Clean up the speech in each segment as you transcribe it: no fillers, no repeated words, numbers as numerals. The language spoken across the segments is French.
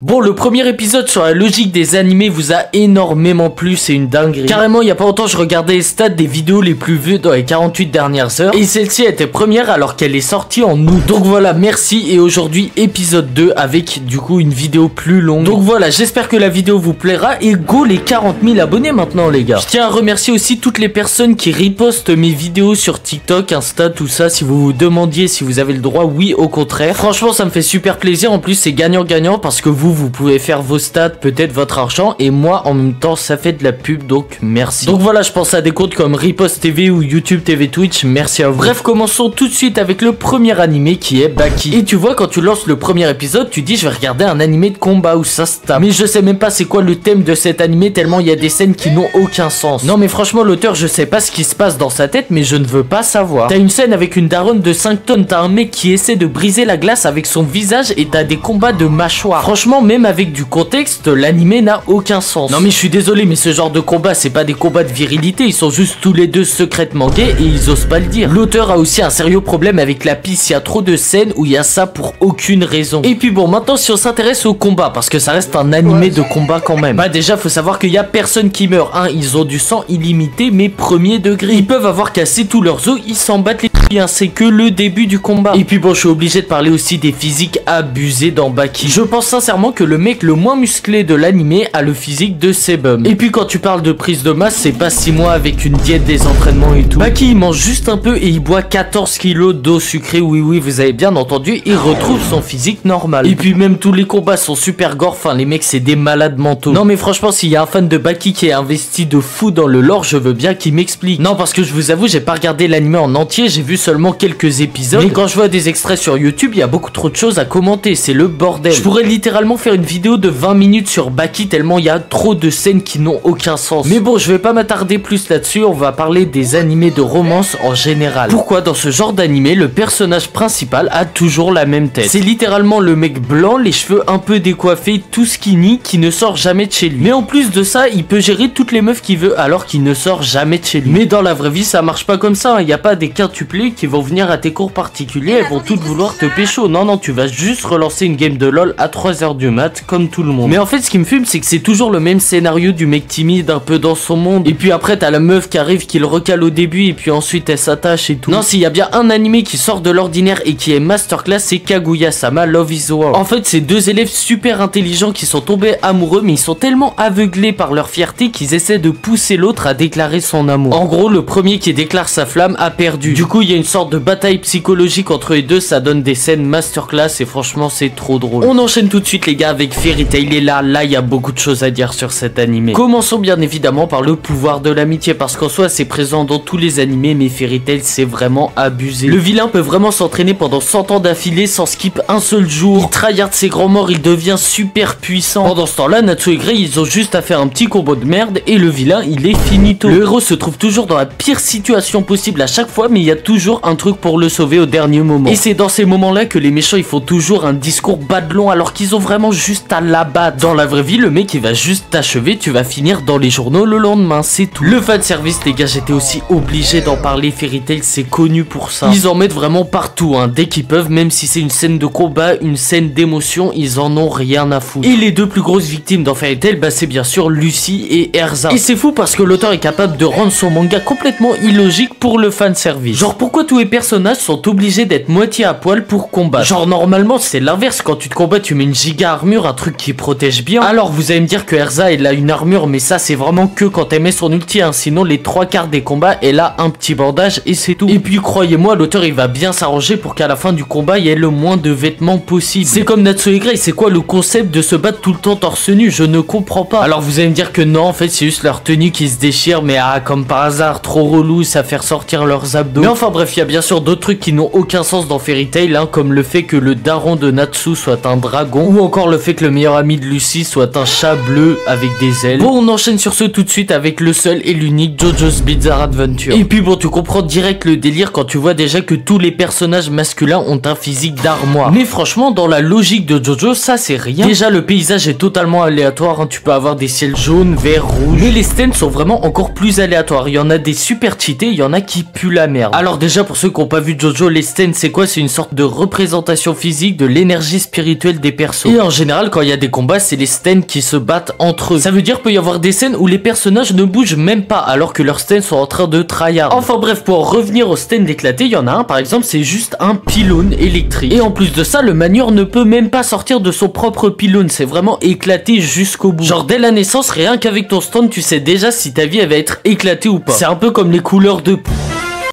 Bon, le premier épisode sur la logique des animés vous a énormément plu, c'est une dinguerie. Carrément, il y a pas longtemps, je regardais les stats des vidéos les plus vues dans les 48 dernières heures. Et celle-ci était première alors qu'elle est sortie en août. Donc voilà, merci. Et aujourd'hui, épisode 2 avec du coup une vidéo plus longue. Donc voilà, j'espère que la vidéo vous plaira. Et go les 40 000 abonnés maintenant les gars. Je tiens à remercier aussi toutes les personnes qui repostent mes vidéos sur TikTok, Insta, tout ça. Si vous vous demandiez si vous avez le droit, oui au contraire. Franchement, ça me fait super plaisir. En plus, c'est gagnant-gagnant parce que vous pouvez faire vos stats, peut-être votre argent, et moi en même temps ça fait de la pub, donc merci. Donc voilà, je pense à des comptes comme Riposte TV ou YouTube TV Twitch, merci à vous. Bref, commençons tout de suite avec le premier animé qui est Baki. Et tu vois, quand tu lances le premier épisode, tu dis je vais regarder un animé de combat où ça se tape. Mais je sais même pas c'est quoi le thème de cet animé tellement il y a des scènes qui n'ont aucun sens. Non mais franchement l'auteur, je sais pas ce qui se passe dans sa tête, mais je ne veux pas savoir. T'as une scène avec une daronne de 5 tonnes, t'as un mec qui essaie de briser la glace avec son visage et t'as des combats de mâchoires. Franchement, même avec du contexte, l'animé n'a aucun sens. Non mais je suis désolé, mais ce genre de combat, c'est pas des combats de virilité, ils sont juste tous les deux secrètement gays et ils osent pas le dire. L'auteur a aussi un sérieux problème avec la piste, il y a trop de scènes où il y a ça pour aucune raison. Et puis bon, maintenant si on s'intéresse au combat, parce que ça reste un animé de combat quand même. Bah déjà, faut savoir qu'il y a personne qui meurt, hein, ils ont du sang illimité, mais premier degré. Ils peuvent avoir cassé tous leurs os, ils s'en battent les couilles, hein, c'est que le début du combat. Et puis bon, je suis obligé de parler aussi des physiques abusés dans Baki. Je pense sincèrement que le mec le moins musclé de l'animé a le physique de Sebum. Et puis quand tu parles de prise de masse, c'est pas 6 mois avec une diète, des entraînements et tout. Baki il mange juste un peu et il boit 14 kilos d'eau sucrée, oui vous avez bien entendu, il retrouve son physique normal. Et puis même tous les combats sont super gore, enfin les mecs c'est des malades mentaux. Non mais franchement, s'il y a un fan de Baki qui est investi de fou dans le lore, je veux bien qu'il m'explique. Non parce que je vous avoue, j'ai pas regardé l'animé en entier, j'ai vu seulement quelques épisodes. Mais quand je vois des extraits sur YouTube, il y a beaucoup trop de choses à commenter, c'est le bordel. Je pourrais littéralement faire une vidéo de 20 minutes sur Baki tellement il y a trop de scènes qui n'ont aucun sens. Mais bon, je vais pas m'attarder plus là-dessus, on va parler des animés de romance en général. Pourquoi dans ce genre d'animé, le personnage principal a toujours la même tête? C'est littéralement le mec blanc, les cheveux un peu décoiffés, tout skinny, qui ne sort jamais de chez lui. Mais en plus de ça, il peut gérer toutes les meufs qu'il veut alors qu'il ne sort jamais de chez lui. Mais dans la vraie vie, ça marche pas comme ça, il n'y a pas des quintuplés qui vont venir à tes cours particuliers, elles vont toutes vouloir te pécho. Non, tu vas juste relancer une game de LOL à 3h du mat, comme tout le monde. Mais en fait, ce qui me fume, c'est que c'est toujours le même scénario du mec timide, un peu dans son monde. Et puis après, t'as la meuf qui arrive, qui le recale au début, et puis ensuite elle s'attache et tout. Non, s'il y a bien un animé qui sort de l'ordinaire et qui est masterclass, c'est Kaguya-sama Love is War. En fait, c'est deux élèves super intelligents qui sont tombés amoureux, mais ils sont tellement aveuglés par leur fierté qu'ils essaient de pousser l'autre à déclarer son amour. En gros, le premier qui déclare sa flamme a perdu. Du coup, il y a une sorte de bataille psychologique entre les deux, ça donne des scènes masterclass et franchement, c'est trop drôle. On enchaîne tout de suite les gars avec Fairy Tail et là il y a beaucoup de choses à dire sur cet animé. Commençons bien évidemment par le pouvoir de l'amitié, parce qu'en soi c'est présent dans tous les animés, mais Fairy Tail c'est vraiment abusé. Le vilain peut vraiment s'entraîner pendant 100 ans d'affilée sans skip un seul jour. Il tryhard ses grands morts, il devient super puissant. Pendant ce temps là, Natsu et Grey ils ont juste à faire un petit combo de merde et le vilain il est finito. Le héros se trouve toujours dans la pire situation possible à chaque fois, mais il y a toujours un truc pour le sauver au dernier moment. Et c'est dans ces moments là que les méchants ils font toujours un discours bâdelon alors qu'ils ont vraiment juste à l'abattre. Dans la vraie vie, le mec il va juste t'achever, tu vas finir dans les journaux le lendemain, c'est tout. Le fanservice les gars, j'étais aussi obligé d'en parler, Fairy Tail c'est connu pour ça. Ils en mettent vraiment partout, hein, dès qu'ils peuvent, même si c'est une scène de combat, une scène d'émotion, ils en ont rien à foutre. Et les deux plus grosses victimes dans Fairy Tail, bah c'est bien sûr Lucy et Erza. Et c'est fou parce que l'auteur est capable de rendre son manga complètement illogique pour le fanservice. Genre pourquoi tous les personnages sont obligés d'être moitié à poil pour combattre? Genre normalement c'est l'inverse, quand tu te combats tu mets une giga armure, un truc qui protège bien. Alors vous allez me dire que Erza elle a une armure, mais ça c'est vraiment que quand elle met son ulti, hein. Sinon les 3/4 des combats elle a un petit bandage et c'est tout. Et puis croyez-moi, l'auteur il va bien s'arranger pour qu'à la fin du combat il y ait le moins de vêtements possible. C'est comme Natsu et Grey, c'est quoi le concept de se battre tout le temps torse nu? Je ne comprends pas. Alors vous allez me dire que non, en fait c'est juste leur tenue qui se déchire, mais comme par hasard, trop relou, ça fait ressortir leurs abdos. Mais enfin bref, il y a bien sûr d'autres trucs qui n'ont aucun sens dans Fairy Tail, hein, comme le fait que le daron de Natsu soit un dragon, ou encore le fait que le meilleur ami de Lucy soit un chat bleu avec des ailes. Bon, on enchaîne sur ce tout de suite avec le seul et l'unique JoJo's Bizarre Adventure. Et puis bon, tu comprends direct le délire quand tu vois déjà que tous les personnages masculins ont un physique d'armoire. Mais franchement, dans la logique de JoJo, ça c'est rien. Déjà, le paysage est totalement aléatoire, hein. Tu peux avoir des ciels jaunes, verts, rouges. Mais les scènes sont vraiment encore plus aléatoires. Il y en a des super cheatés, il y en a qui puent la merde. Alors déjà, déjà pour ceux qui n'ont pas vu Jojo, les stands c'est quoi? C'est une sorte de représentation physique de l'énergie spirituelle des persos. Et en général quand il y a des combats, c'est les stands qui se battent entre eux. Ça veut dire peut y avoir des scènes où les personnages ne bougent même pas alors que leurs stands sont en train de tryhard. Enfin bref, pour en revenir au stand éclaté, il y en a un par exemple, c'est juste un pylône électrique. Et en plus de ça, le manieur ne peut même pas sortir de son propre pylône, c'est vraiment éclaté jusqu'au bout. Genre dès la naissance, rien qu'avec ton stand, tu sais déjà si ta vie elle va être éclatée ou pas. C'est un peu comme les couleurs de poux.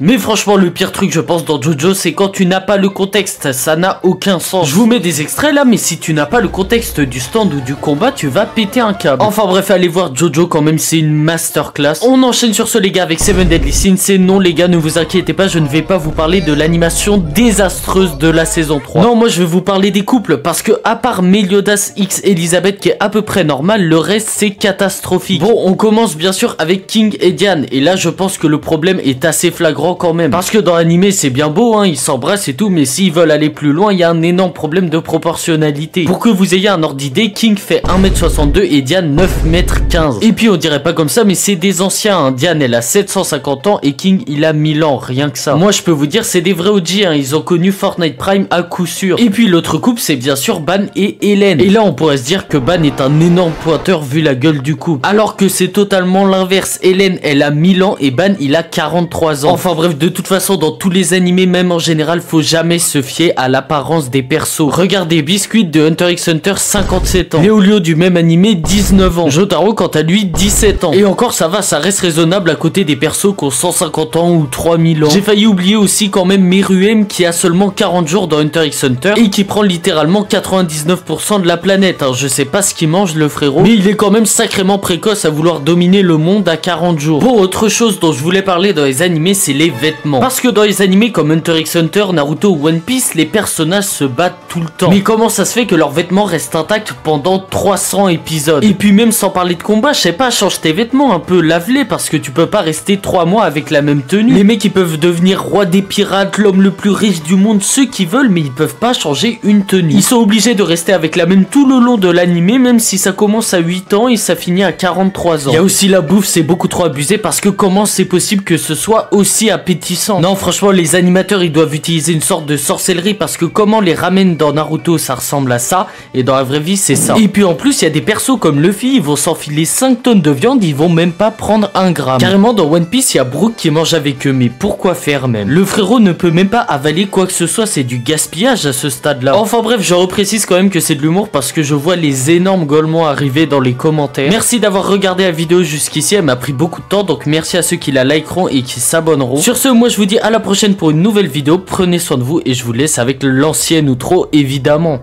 Mais franchement le pire truc je pense dans Jojo c'est quand tu n'as pas le contexte, ça n'a aucun sens. Je vous mets des extraits là mais si tu n'as pas le contexte du stand ou du combat tu vas péter un câble. Enfin bref allez voir Jojo quand même c'est une masterclass. On enchaîne sur ce les gars avec Seven Deadly Sins et non les gars ne vous inquiétez pas je ne vais pas vous parler de l'animation désastreuse de la saison 3. Non moi je vais vous parler des couples parce que à part Meliodas X Elizabeth qui est à peu près normal le reste c'est catastrophique. Bon on commence bien sûr avec King et Diane et là je pense que le problème est assez flagrant quand même. Parce que dans l'animé c'est bien beau hein, ils s'embrassent et tout mais s'ils veulent aller plus loin il y a un énorme problème de proportionnalité. Pour que vous ayez un ordre d'idée, King fait 1m62 et Diane 9m15. Et puis on dirait pas comme ça mais c'est des anciens hein. Diane elle a 750 ans et King il a 1000 ans, rien que ça. Moi je peux vous dire c'est des vrais OG hein. Ils ont connu Fortnite Prime à coup sûr. Et puis l'autre couple c'est bien sûr Ban et Hélène. Et là on pourrait se dire que Ban est un énorme pointeur vu la gueule du couple. Alors que c'est totalement l'inverse. Hélène elle a 1000 ans et Ban il a 43 ans. Enfin bref, de toute façon, dans tous les animés, même en général, faut jamais se fier à l'apparence des persos. Regardez Biscuit de Hunter x Hunter, 57 ans. Léolio du même animé, 19 ans. Jotaro, quant à lui, 17 ans. Et encore, ça va, ça reste raisonnable à côté des persos qui ont 150 ans ou 3000 ans. J'ai failli oublier aussi quand même Meruem qui a seulement 40 jours dans Hunter x Hunter et qui prend littéralement 99% de la planète. Hein. Je sais pas ce qu'il mange, le frérot, mais il est quand même sacrément précoce à vouloir dominer le monde à 40 jours. Bon, autre chose dont je voulais parler dans les animés, c'est les vêtements. Parce que dans les animés comme Hunter x Hunter, Naruto ou One Piece, les personnages se battent tout le temps. Mais comment ça se fait que leurs vêtements restent intacts pendant 300 épisodes? Et puis même sans parler de combat, je sais pas, change tes vêtements un peu, lave-les parce que tu peux pas rester 3 mois avec la même tenue. Les mecs ils peuvent devenir roi des pirates, l'homme le plus riche du monde, ceux qui veulent, mais ils peuvent pas changer une tenue. Ils sont obligés de rester avec la même tout le long de l'animé, même si ça commence à 8 ans et ça finit à 43 ans. Il y a aussi la bouffe, c'est beaucoup trop abusé parce que comment c'est possible que ce soit aussi appétissant? Non franchement les animateurs ils doivent utiliser une sorte de sorcellerie parce que comment les ramen dans Naruto ça ressemble à ça et dans la vraie vie c'est ça. Et puis en plus il y a des persos comme Luffy, ils vont s'enfiler 5 tonnes de viande, ils vont même pas prendre 1 gramme. Carrément dans One Piece il y a Brook qui mange avec eux, mais pourquoi faire même? Le frérot ne peut même pas avaler quoi que ce soit, c'est du gaspillage à ce stade là. Enfin bref je reprécise quand même que c'est de l'humour parce que je vois les énormes gueulements arriver dans les commentaires. Merci d'avoir regardé la vidéo jusqu'ici, elle m'a pris beaucoup de temps donc merci à ceux qui la likeront et qui s'abonneront. Sur ce moi je vous dis à la prochaine pour une nouvelle vidéo, prenez soin de vous et je vous laisse avec l'ancienne outro évidemment.